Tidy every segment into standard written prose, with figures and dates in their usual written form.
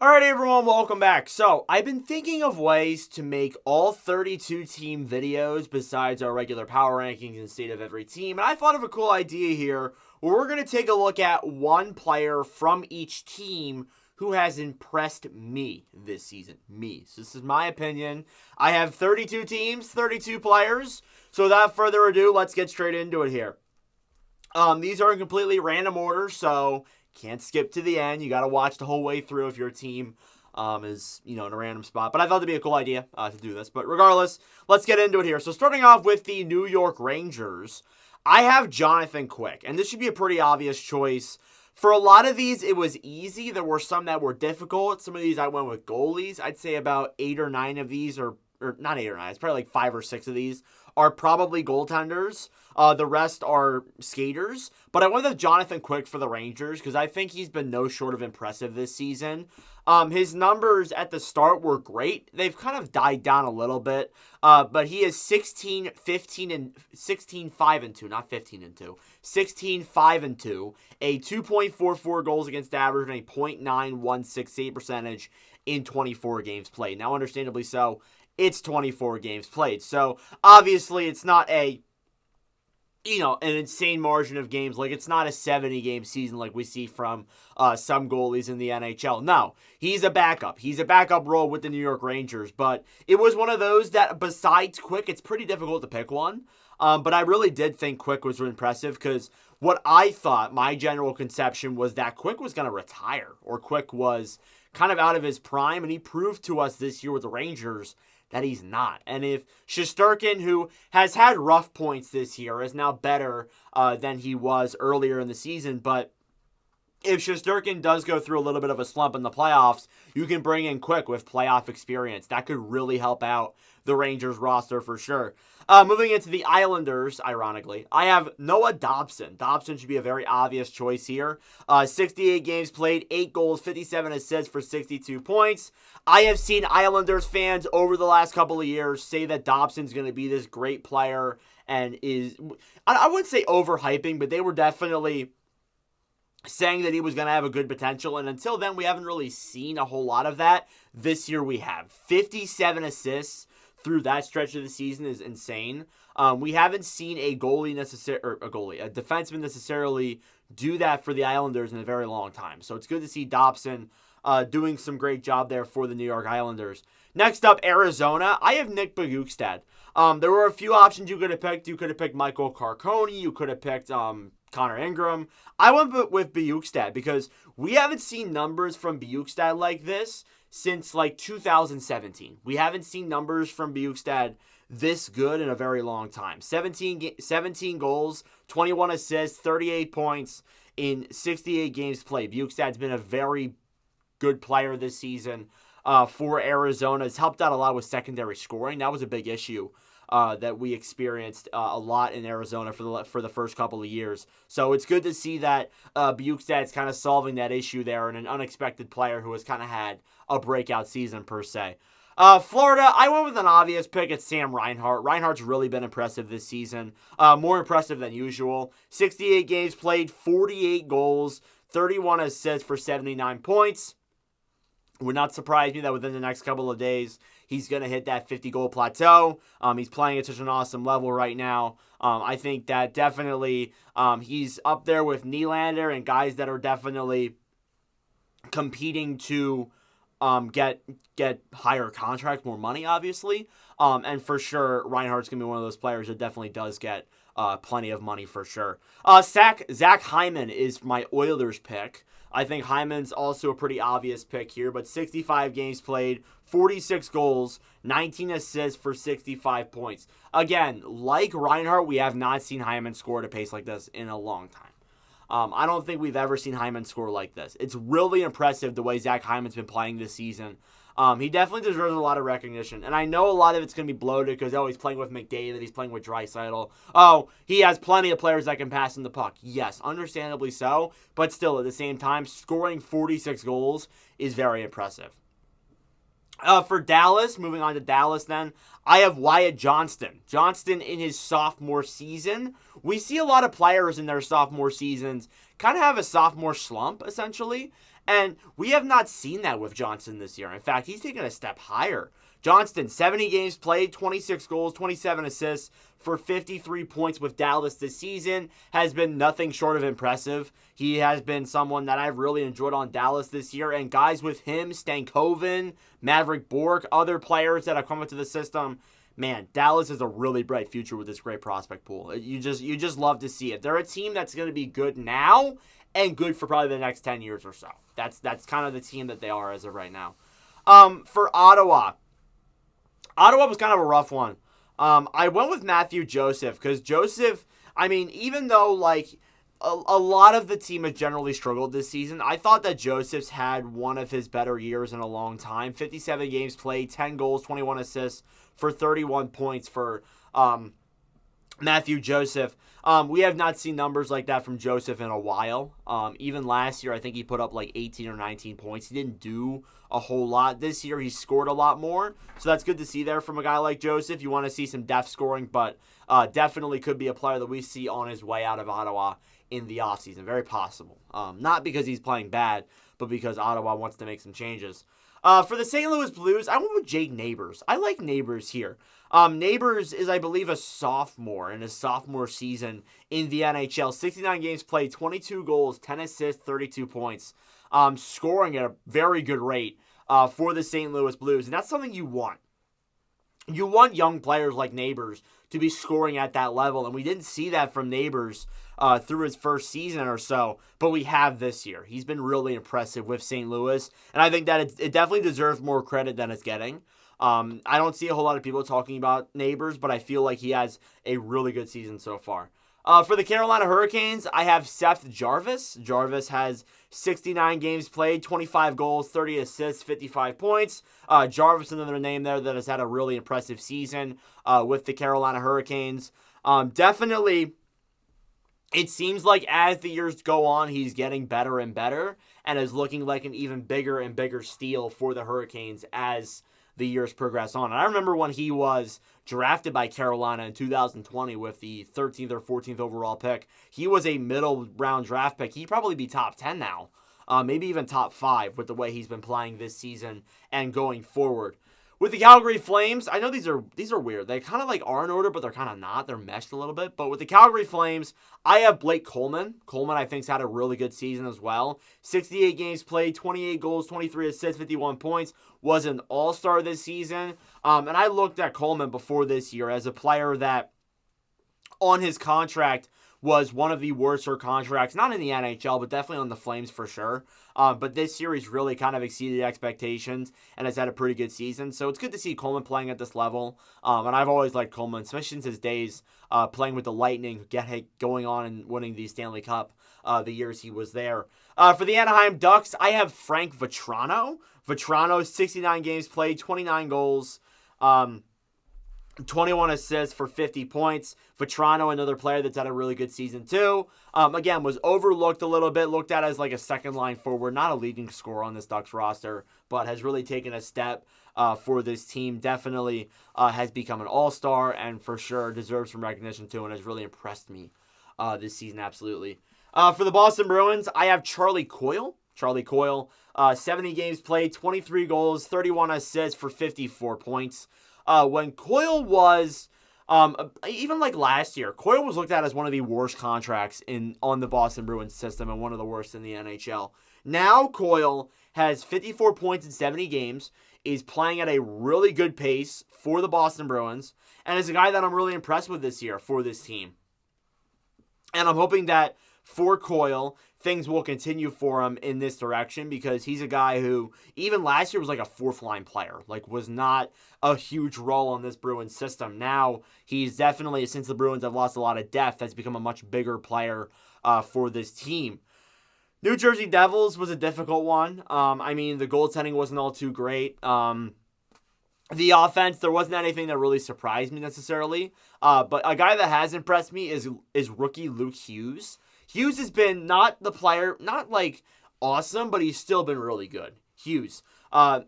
Alright everyone, welcome back. So, I've been thinking of ways to make all 32 team videos besides our regular power rankings and state of every team. And I thought of a cool idea here where we're going to take a look at one player from each team who has impressed me this season. Me. So this is my opinion. I have 32 teams, 32 players. So without further ado, let's get straight into it here. These are in completely random order, so can't skip to the end. You got to watch the whole way through if your team is, in a random spot. But I thought it'd be a cool idea to do this. But regardless, let's get into it here. So starting off with the New York Rangers, I have Jonathan Quick. And this should be a pretty obvious choice. For a lot of these, it was easy. There were some that were difficult. Some of these I went with goalies. I'd say about 8 or 9 of these or not 8 or 9. It's probably like 5 or 6 of these are probably goaltenders. The rest are skaters. But I went with Jonathan Quick for the Rangers because I think he's been no short of impressive this season. His numbers at the start were great. They've kind of died down a little bit. But he is 16, 15, and 16, 5, and 2. Not 15 and 2. 16, 5, and 2. A 2.44 goals against average and a .9168 save percentage in 24 games played. Now, understandably so, it's 24 games played. So, obviously, it's not an insane margin of games. Like, it's not a 70-game season like we see from some goalies in the NHL. No, he's a backup. He's a backup role with the New York Rangers. But it was one of those that, besides Quick, it's pretty difficult to pick one. But I really did think Quick was impressive because what I thought, my general conception, was that Quick was going to retire. Or Quick was kind of out of his prime. And he proved to us this year with the Rangers that he's not. And if Shesterkin, who has had rough points this year, is now better than he was earlier in the season, but if Shesterkin does go through a little bit of a slump in the playoffs, you can bring in Quick with playoff experience. That could really help out the Rangers roster for sure. Moving into the Islanders, ironically, I have Noah Dobson. Dobson should be a very obvious choice here. 68 games played, 8 goals, 57 assists for 62 points. I have seen Islanders fans over the last couple of years say that Dobson's going to be this great player and I wouldn't say overhyping, but they were definitely saying that he was going to have a good potential, and until then, we haven't really seen a whole lot of that. This year, we have 57 assists through that stretch of the season is insane. We haven't seen a defenseman necessarily do that for the Islanders in a very long time. So it's good to see Dobson doing some great job there for the New York Islanders. Next up, Arizona. I have Nick Bjugstad. There were a few options you could have picked. You could have picked Michael Carcone. You could have picked Connor Ingram. I went with Bjugstad because we haven't seen numbers from Bjugstad like this since like 2017. We haven't seen numbers from Bjugstad this good in a very long time. 17 goals, 21 assists, 38 points in 68 games played. Bjugstad's been a very good player this season for Arizona. Has helped out a lot with secondary scoring. That was a big issue that we experienced a lot in Arizona for the first couple of years. So it's good to see that Bjugstad's kind of solving that issue there, and an unexpected player who has kind of had a breakout season per se. Florida, I went with an obvious pick. It's Sam Reinhart. Reinhart's really been impressive this season. More impressive than usual. 68 games played, 48 goals, 31 assists for 79 points. Would not surprise me that within the next couple of days, he's going to hit that 50-goal plateau. He's playing at such an awesome level right now. I think that definitely he's up there with Nylander and guys that are definitely competing to get higher contracts, more money, obviously. And for sure, Reinhardt's going to be one of those players that definitely does get plenty of money for sure. Zach Hyman is my Oilers pick. I think Hyman's also a pretty obvious pick here, but 65 games played, 46 goals, 19 assists for 65 points. Again, like Reinhardt, we have not seen Hyman score at a pace like this in a long time. I don't think we've ever seen Hyman score like this. It's really impressive the way Zach Hyman's been playing this season. He definitely deserves a lot of recognition. And I know a lot of it's going to be bloated because, he's playing with McDavid, he's playing with Draisaitl. Oh, he has plenty of players that can pass in the puck. Yes, understandably so. But still, at the same time, scoring 46 goals is very impressive. For Dallas, moving on to Dallas then, I have Wyatt Johnston. Johnston in his sophomore season. We see a lot of players in their sophomore seasons kind of have a sophomore slump, essentially. And we have not seen that with Johnston this year. In fact, he's taken a step higher. Johnston, 70 games played, 26 goals, 27 assists for 53 points with Dallas this season, has been nothing short of impressive. He has been someone that I've really enjoyed on Dallas this year, and guys with him, Stankoven, Maverick Bork, other players that have come into the system, man, Dallas has a really bright future with this great prospect pool. You just love to see it. They're a team that's going to be good now and good for probably the next 10 years or so. That's kind of the team that they are as of right now. For Ottawa was kind of a rough one. I went with Matthew Joseph because Joseph, I mean, even though like a lot of the team has generally struggled this season, I thought that Joseph's had one of his better years in a long time. 57 games played, 10 goals, 21 assists for 31 points for Matthew Joseph. We have not seen numbers like that from Joseph in a while. Even last year, I think he put up like 18 or 19 points. He didn't do a whole lot. This year, he scored a lot more. So that's good to see there from a guy like Joseph. You want to see some depth scoring, but definitely could be a player that we see on his way out of Ottawa in the offseason. Very possible. Not because he's playing bad, but because Ottawa wants to make some changes. For the St. Louis Blues, I went with Jake Neighbors. I like Neighbors here. Neighbors is, I believe, a sophomore in his sophomore season in the NHL. 69 games played, 22 goals, 10 assists, 32 points. Scoring at a very good rate for the St. Louis Blues. And that's something you want. You want young players like Neighbors to be scoring at that level. And we didn't see that from Neighbors through his first season or so, but we have this year. He's been really impressive with St. Louis, and I think that it definitely deserves more credit than it's getting. I don't see a whole lot of people talking about Neighbors, but I feel like he has a really good season so far. For the Carolina Hurricanes, I have Seth Jarvis. Jarvis has 69 games played, 25 goals, 30 assists, 55 points. Jarvis, another name there that has had a really impressive season with the Carolina Hurricanes. Definitely, it seems like as the years go on, he's getting better and better and is looking like an even bigger and bigger steal for the Hurricanes as the years progress on. And I remember when he was drafted by Carolina in 2020 with the 13th or 14th overall pick. He was a middle round draft pick. He'd probably be top 10 now, maybe even top 5 with the way he's been playing this season and going forward. With the Calgary Flames, I know these are weird. They kind of like are in order, but they're kind of not. They're meshed a little bit. But with the Calgary Flames, I have Blake Coleman. Coleman, I think, has had a really good season as well. 68 games played, 28 goals, 23 assists, 51 points. Was an all-star this season. And I looked at Coleman before this year as a player that, on his contract, was one of the worst contracts, not in the NHL, but definitely on the Flames for sure. But this series really kind of exceeded expectations and has had a pretty good season. So it's good to see Coleman playing at this level. And I've always liked Coleman, especially since his days playing with the Lightning, going on and winning the Stanley Cup the years he was there. For the Anaheim Ducks, I have Frank Vatrano. Vatrano, 69 games played, 29 goals. 21 assists for 50 points. Vatrano, another player that's had a really good season too. Again, was overlooked a little bit, looked at as like a second line forward, not a leading scorer on this Ducks roster, but has really taken a step for this team. Definitely has become an all-star and for sure deserves some recognition too, and has really impressed me this season, absolutely. For the Boston Bruins, I have Charlie Coyle. 70 games played, 23 goals, 31 assists for 54 points. When Coyle was, even like last year, Coyle was looked at as one of the worst contracts on the Boston Bruins system and one of the worst in the NHL. Now Coyle has 54 points in 70 games, is playing at a really good pace for the Boston Bruins, and is a guy that I'm really impressed with this year for this team. And I'm hoping that for Coyle, things will continue for him in this direction because he's a guy who, even last year, was like a fourth-line player. Like, was not a huge role on this Bruins system. Now, he's definitely, since the Bruins have lost a lot of depth, has become a much bigger player for this team. New Jersey Devils was a difficult one. I mean, the goaltending wasn't all too great. The offense, there wasn't anything that really surprised me necessarily. But a guy that has impressed me is rookie Luke Hughes. Hughes has been not the player, not like awesome, but he's still been really good. Hughes.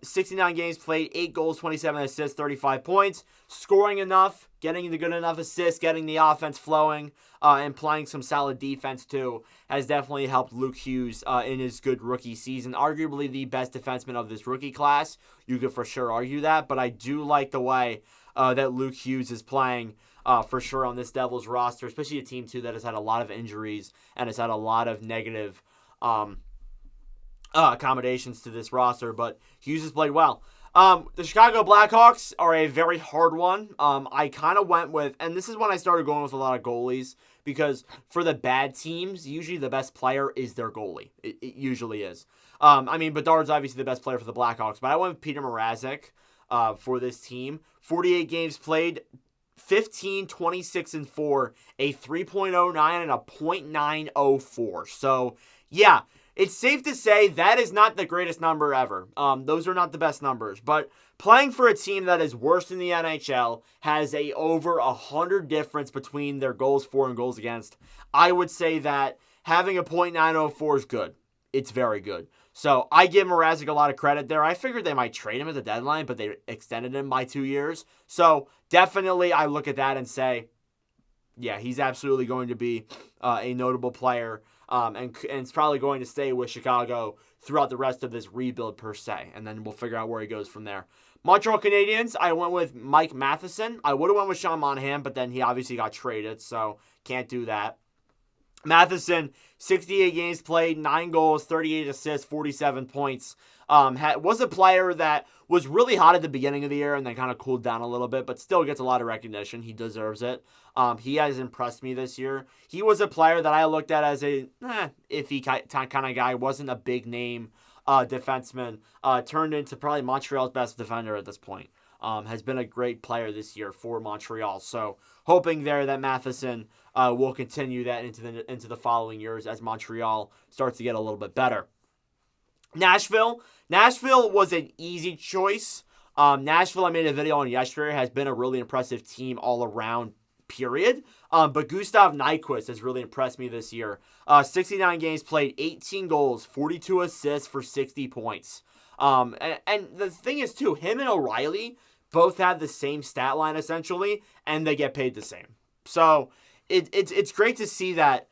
69 games played, 8 goals, 27 assists, 35 points. Scoring enough, getting the good enough assists, getting the offense flowing, and playing some solid defense too has definitely helped Luke Hughes in his good rookie season. Arguably the best defenseman of this rookie class. You could for sure argue that, but I do like the way that Luke Hughes is playing for sure on this Devils roster, especially a team too that has had a lot of injuries and has had a lot of negative accommodations to this roster, but Hughes has played well. The Chicago Blackhawks are a very hard one. I kind of went with, and this is when I started going with a lot of goalies, because for the bad teams, usually the best player is their goalie. It usually is. Bedard's obviously the best player for the Blackhawks, but I went with Peter Mrazek for this team. 48 games played, 15, 26, and 4, a 3.09 and a .904. So, yeah, it's safe to say that is not the greatest number ever. Those are not the best numbers. But playing for a team that is worse in the NHL, has a over 100 difference between their goals for and goals against, I would say that having a .904 is good. It's very good. So I give Mrazek a lot of credit there. I figured they might trade him at the deadline, but they extended him by 2 years. So definitely I look at that and say, yeah, he's absolutely going to be a notable player. And it's probably going to stay with Chicago throughout the rest of this rebuild per se. And then we'll figure out where he goes from there. Montreal Canadiens, I went with Mike Matheson. I would have went with Sean Monahan, but then he obviously got traded, so can't do that. Matheson, 68 games played, 9 goals, 38 assists, 47 points. Was a player that was really hot at the beginning of the year and then kind of cooled down a little bit, but still gets a lot of recognition. He deserves it. He has impressed me this year. He was a player that I looked at as a iffy kind of guy. Wasn't a big name defenseman. Turned into probably Montreal's best defender at this point. Has been a great player this year for Montreal. So hoping there that Matheson will continue that into the following years as Montreal starts to get a little bit better. Nashville was an easy choice. Nashville, I made a video on yesterday, has been a really impressive team all around, period. But Gustav Nyquist has really impressed me this year. 69 games played, 18 goals, 42 assists for 60 points. And the thing is, too, him and O'Reilly both have the same stat line, essentially, and they get paid the same. So it's great to see that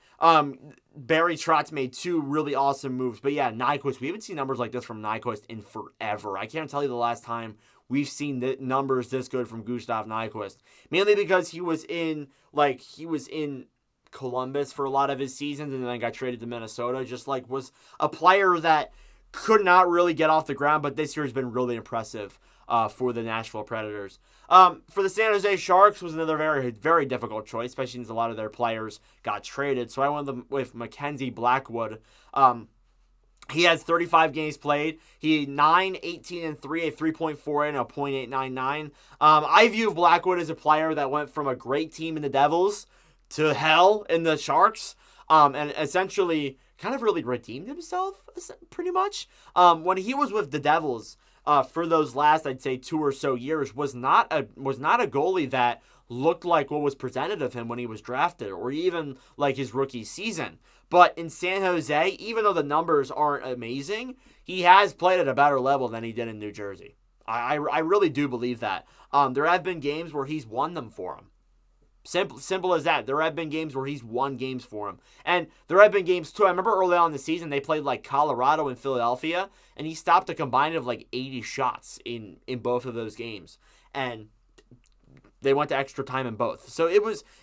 Barry Trotz made 2 really awesome moves. But yeah, Nyquist, we haven't seen numbers like this from Nyquist in forever. I can't tell you the last time we've seen the numbers this good from Gustav Nyquist. Mainly because he was in Columbus for a lot of his seasons and then got traded to Minnesota. Just was a player that could not really get off the ground, but this year has been really impressive for the Nashville Predators. For the San Jose Sharks was another very, very difficult choice, especially since a lot of their players got traded. So I went with Mackenzie Blackwood. He has 35 games played. He 9, 18, and 3, a 3.4 and a .899. I view Blackwood as a player that went from a great team in the Devils to hell in the Sharks, and essentially kind of really redeemed himself, pretty much. When he was with the Devils, for those last, I'd say 2 or so years, was not a goalie that looked like what was presented of him when he was drafted, or even like his rookie season. But in San Jose, even though the numbers aren't amazing, he has played at a better level than he did in New Jersey. I really do believe that. There have been games where he's won them for him. Simple as that. There have been games where he's won games for him. And there have been games, too. I remember early on in the season, they played Colorado and Philadelphia, and he stopped a combined of 80 shots in both of those games. And they went to extra time in both. So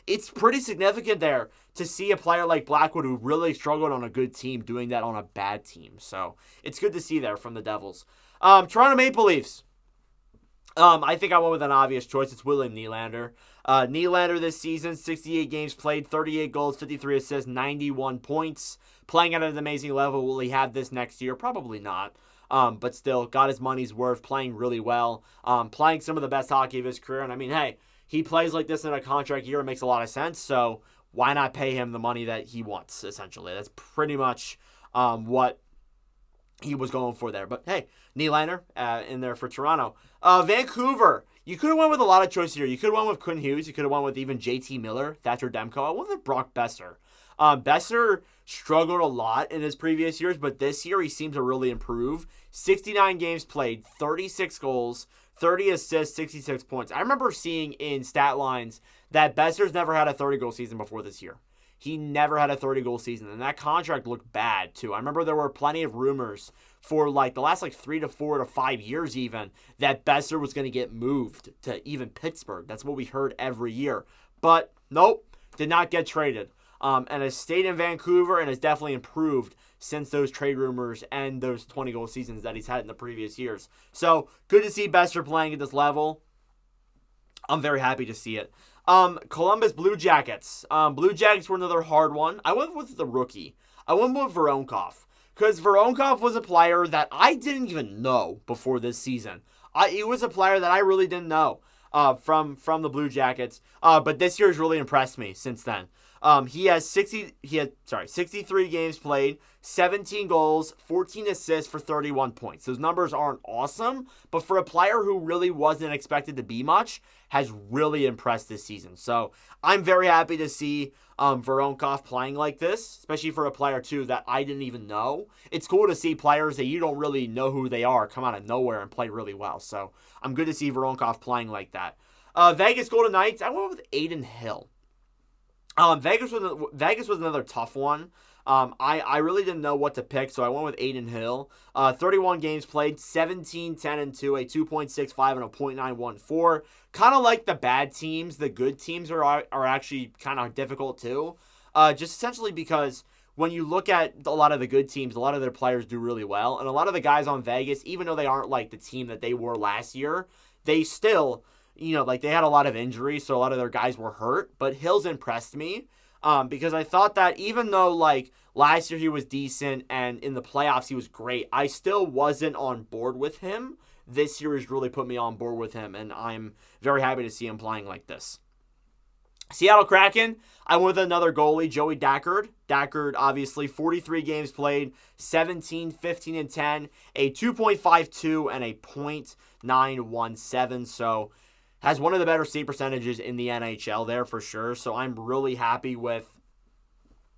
it's pretty significant there to see a player like Blackwood who really struggled on a good team doing that on a bad team. So it's good to see there from the Devils. Toronto Maple Leafs. I think I went with an obvious choice. It's William Nylander. Nylander this season, 68 games played, 38 goals, 53 assists, 91 points. Playing at an amazing level. Will he have this next year? Probably not. But still, got his money's worth, playing really well. Playing some of the best hockey of his career. And I mean, hey, he plays like this in a contract year. It makes a lot of sense. So why not pay him the money that he wants, essentially? That's pretty much what he was going for there. But hey, Nylander in there for Toronto. Vancouver, you could have went with a lot of choices here. You could have went with Quinn Hughes. You could have went with even JT Miller, Thatcher Demko. I went with Brock Besser. Besser struggled a lot in his previous years, but this year he seems to really improve. 69 games played, 36 goals, 30 assists, 66 points. I remember seeing in stat lines that Boeser's never had a 30-goal season before this year. He never had a 30-goal season, and that contract looked bad, too. I remember there were plenty of rumors for, the last, 3 to 4 to 5 years even, that Boeser was going to get moved to even Pittsburgh. That's what we heard every year. But, nope, did not get traded. And has stayed in Vancouver and has definitely improved since those trade rumors and those 20-goal seasons that he's had in the previous years. So, good to see Boeser playing at this level. I'm very happy to see it. Columbus Blue Jackets. Blue Jackets were another hard one. I went with the rookie. I went with Voronkov. Because Voronkov was a player that I didn't even know before this season. He was a player that I really didn't know from the Blue Jackets. But this year has really impressed me since then. He had 63 games played, 17 goals, 14 assists for 31 points. Those numbers aren't awesome, but for a player who really wasn't expected to be much, has really impressed this season. So I'm very happy to see Voronkov playing like this, especially for a player, too, that I didn't even know. It's cool to see players that you don't really know who they are come out of nowhere and play really well. So I'm good to see Voronkov playing like that. Vegas Golden Knights, I went with Adin Hill. Vegas was another tough one. I really didn't know what to pick, so I went with Adin Hill. 31 games played, 17, 10, and 2, a 2.65 and a .914. Kind of like the bad teams, the good teams are actually kind of difficult too. Just essentially because when you look at a lot of the good teams, a lot of their players do really well, and a lot of the guys on Vegas, even though they aren't like the team that they were last year, they still, they had a lot of injuries, so a lot of their guys were hurt. But Hill's impressed me because I thought that even though, last year he was decent and in the playoffs he was great, I still wasn't on board with him. This year has really put me on board with him, and I'm very happy to see him playing like this. Seattle Kraken, I went with another goalie, Joey Daccord. Daccord, obviously, 43 games played, 17, 15, and 10, a 2.52 and a .917, so has one of the better save percentages in the NHL there for sure. So I'm really happy with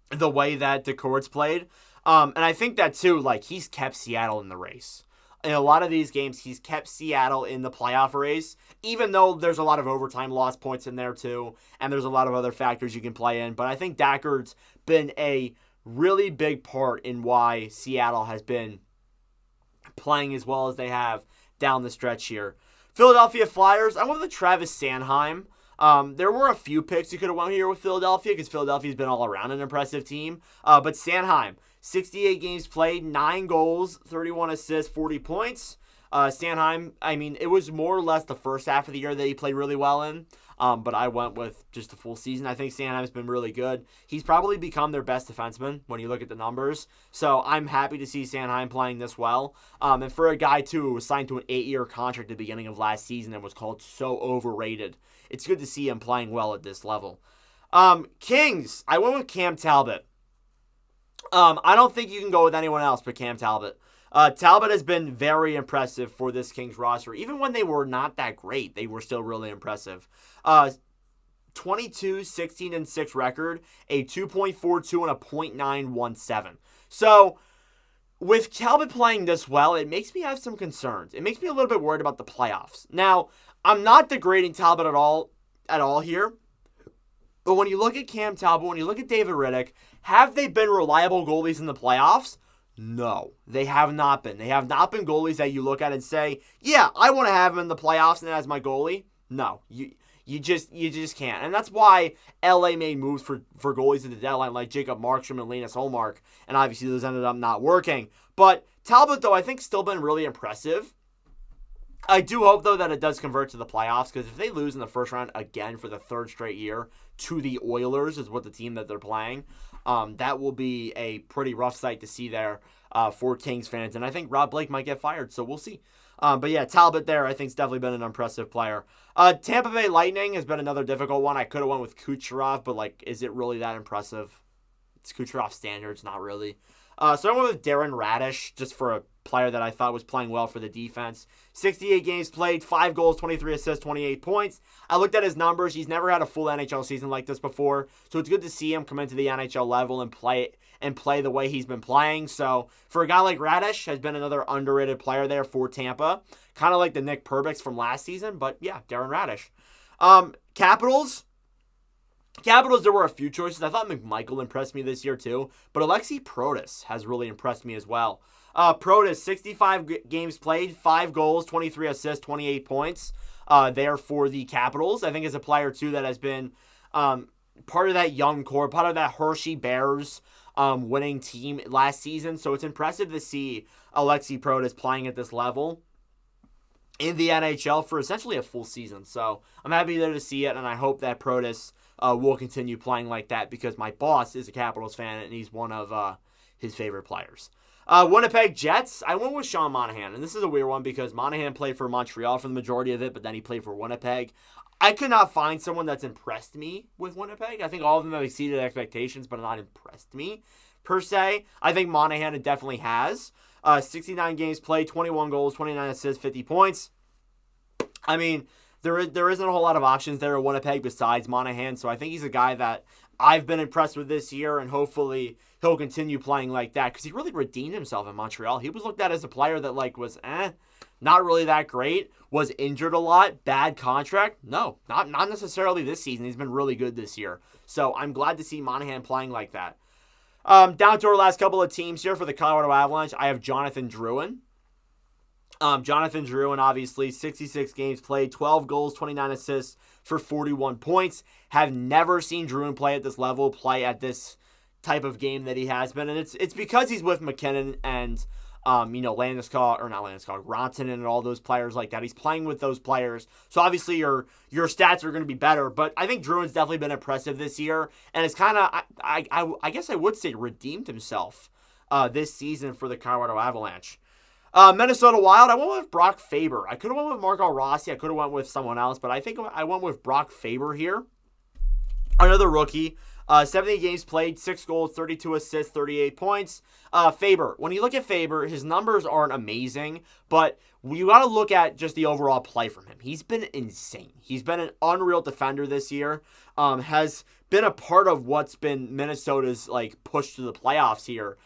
the way that Daccord's played. And I think that too, he's kept Seattle in the race. In a lot of these games, he's kept Seattle in the playoff race, even though there's a lot of overtime lost points in there too, and there's a lot of other factors you can play in. But I think Daccord's been a really big part in why Seattle has been playing as well as they have down the stretch here. Philadelphia Flyers, I went with Travis Sanheim. There were a few picks you could have went here with Philadelphia because Philadelphia's been all around an impressive team. But Sanheim, 68 games played, 9 goals, 31 assists, 40 points. Sanheim, it was more or less the first half of the year that he played really well in. But I went with just the full season. I think Sanheim's been really good. He's probably become their best defenseman when you look at the numbers. So I'm happy to see Sanheim playing this well. And for a guy, too, who was signed to an 8-year contract at the beginning of last season and was called so overrated, it's good to see him playing well at this level. Kings, I went with Cam Talbot. I don't think you can go with anyone else but Cam Talbot. Talbot has been very impressive for this Kings roster. Even when they were not that great, they were still really impressive. 22, 16, and 6 record, a 2.42 and a .917. So, with Talbot playing this well, it makes me have some concerns. It makes me a little bit worried about the playoffs. Now, I'm not degrading Talbot at all here. But when you look at Cam Talbot, when you look at David Rittich, have they been reliable goalies in the playoffs? No, they have not been. They have not been goalies that you look at and say, yeah, I want to have him in the playoffs and as my goalie. No, you just can't. And that's why LA made moves for goalies at the deadline like Jacob Markstrom and Linus Ullmark. And obviously those ended up not working. But Talbot, though, I think still been really impressive. I do hope, though, that it does convert to the playoffs, because if they lose in the first round again for the third straight year to the Oilers, is what the team that they're playing, that will be a pretty rough sight to see there for Kings fans. And I think Rob Blake might get fired, so we'll see. But yeah, Talbot there, I think, has definitely been an impressive player. Tampa Bay Lightning has been another difficult one. I could have went with Kucherov, but, is it really that impressive? It's Kucherov standards, not really. So I went with Darren Radish, just for a player that I thought was playing well for the defense. 68 games played, 5 goals, 23 assists, 28 points. I looked at his numbers. He's never had a full NHL season like this before, so it's good to see him come into the NHL level and play the way he's been playing. So for a guy like Radish, has been another underrated player there for Tampa, kind of like the Nick Perbix from last season. But yeah, Darren Radish. Capitals, there were a few choices. I thought McMichael impressed me this year too, but Alexi Protas has really impressed me as well. Protas, 65 games played, 5 goals, 23 assists, 28 points there for the Capitals. I think is a player too that has been part of that young core, part of that Hershey Bears winning team last season. So it's impressive to see Alexi Protas playing at this level in the NHL for essentially a full season. So I'm happy there to see it, and I hope that Protas will continue playing like that because my boss is a Capitals fan, and he's one of his favorite players. Winnipeg Jets, I went with Sean Monahan, and this is a weird one because Monahan played for Montreal for the majority of it, but then he played for Winnipeg. I could not find someone that's impressed me with Winnipeg. I think all of them have exceeded expectations, but not impressed me, per se. I think Monahan it definitely has. 69 games played, 21 goals, 29 assists, 50 points. I mean, there isn't a whole lot of options there at Winnipeg besides Monahan, so I think he's a guy that I've been impressed with this year, and hopefully he'll continue playing like that because he really redeemed himself in Montreal. He was looked at as a player that was not really that great, was injured a lot, bad contract. No, not necessarily this season. He's been really good this year. So I'm glad to see Monahan playing like that. Down to our last couple of teams here for the Colorado Avalanche, I have Jonathan Drouin. Jonathan Drouin, obviously, 66 games played, 12 goals, 29 assists for 41 points. Have never seen Drouin play at this level, play at this type of game that he has been. And it's because he's with McKinnon and, Landeskog, or not Landeskog, Rantanen and all those players like that. He's playing with those players. So obviously your stats are going to be better. But I think Drouin's definitely been impressive this year. And it's kind of, I guess I would say, redeemed himself this season for the Colorado Avalanche. Minnesota Wild, I went with Brock Faber. I could have went with Marco Rossi. I could have went with someone else, but I think I went with Brock Faber here. Another rookie. 70 games played, 6 goals, 32 assists, 38 points. Faber, when you look at Faber, his numbers aren't amazing, but you got to look at just the overall play from him. He's been insane. He's been an unreal defender this year. Has been a part of what's been Minnesota's push to the playoffs here.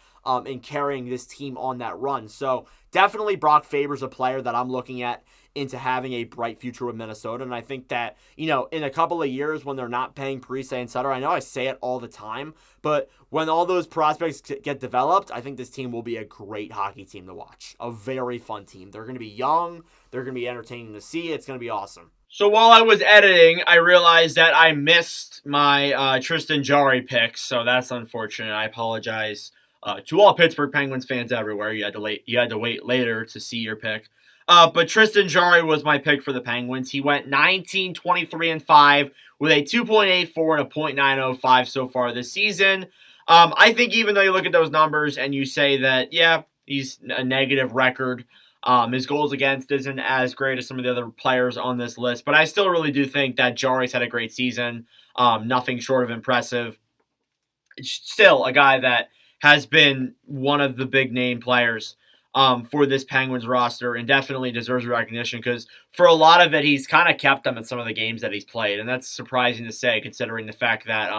In carrying this team on that run. So definitely Brock Faber's a player that I'm looking at into having a bright future with Minnesota. And I think that, in a couple of years when they're not paying Parise and Sutter, I know I say it all the time, but when all those prospects get developed, I think this team will be a great hockey team to watch. A very fun team. They're going to be young. They're going to be entertaining to see. It's going to be awesome. So while I was editing, I realized that I missed my Tristan Jarry pick. So that's unfortunate. I apologize. To all Pittsburgh Penguins fans everywhere, you had to wait later to see your pick. But Tristan Jarry was my pick for the Penguins. He went 19, 23, and 5 with a 2.84 and a .905 so far this season. I think even though you look at those numbers and you say that, yeah, he's a negative record, his goals against isn't as great as some of the other players on this list, but I still really do think that Jarry's had a great season. Nothing short of impressive. Still a guy that has been one of the big name players for this Penguins roster and definitely deserves recognition because for a lot of it, he's kind of kept them in some of the games that he's played. And that's surprising to say considering the fact that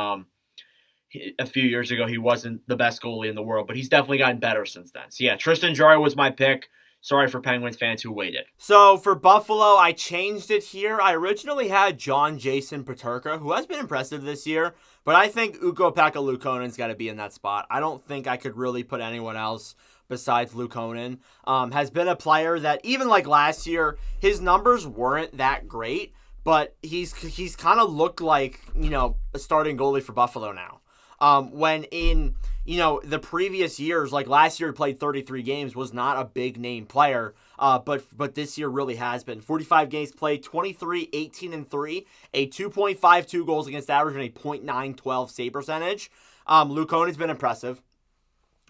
a few years ago he wasn't the best goalie in the world, but he's definitely gotten better since then. So yeah, Tristan Jarry was my pick. Sorry for Penguins fans who waited. So for Buffalo, I changed it here. I originally had John Jason Peterka, who has been impressive this year, but I think Ukko-Pekka Luukkonen's got to be in that spot. I don't think I could really put anyone else besides Luukkonen. Has been a player that, even like last year, his numbers weren't that great, but he's kind of looked like, a starting goalie for Buffalo now. When in, the previous years, like last year he played 33 games, was not a big name player, but this year really has been. 45 games played, 23, 18, and 3, a 2.52 goals against average and a .912 save percentage. Luukkonen's been impressive,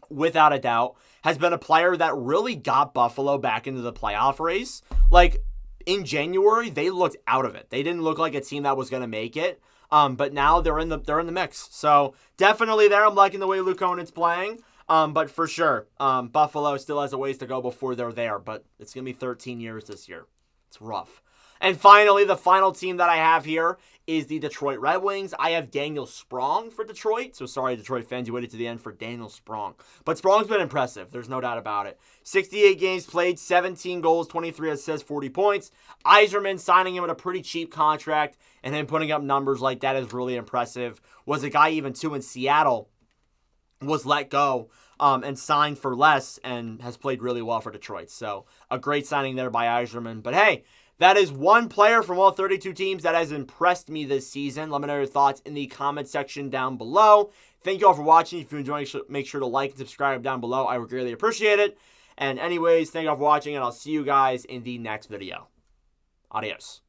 without a doubt. Has been a player that really got Buffalo back into the playoff race. Like, in January, they looked out of it. They didn't look like a team that was going to make it. But now they're in the mix. So definitely there. I'm liking the way Luukkonen's playing. But for sure, Buffalo still has a ways to go before they're there, but it's going to be 13 years this year. It's rough. And finally, the final team that I have here is the Detroit Red Wings. I have Daniel Sprong for Detroit. So sorry, Detroit fans, you waited to the end for Daniel Sprong. But Sprong's been impressive. There's no doubt about it. 68 games played, 17 goals, 23 assists, 40 points. Yzerman signing him at a pretty cheap contract and him putting up numbers like that is really impressive. Was a guy even too in Seattle was let go and signed for less and has played really well for Detroit. So a great signing there by Yzerman. But hey, that is one player from all 32 teams that has impressed me this season. Let me know your thoughts in the comment section down below. Thank you all for watching. If you enjoyed, make sure to like and subscribe down below. I would greatly appreciate it. And anyways, thank you all for watching, and I'll see you guys in the next video. Adios.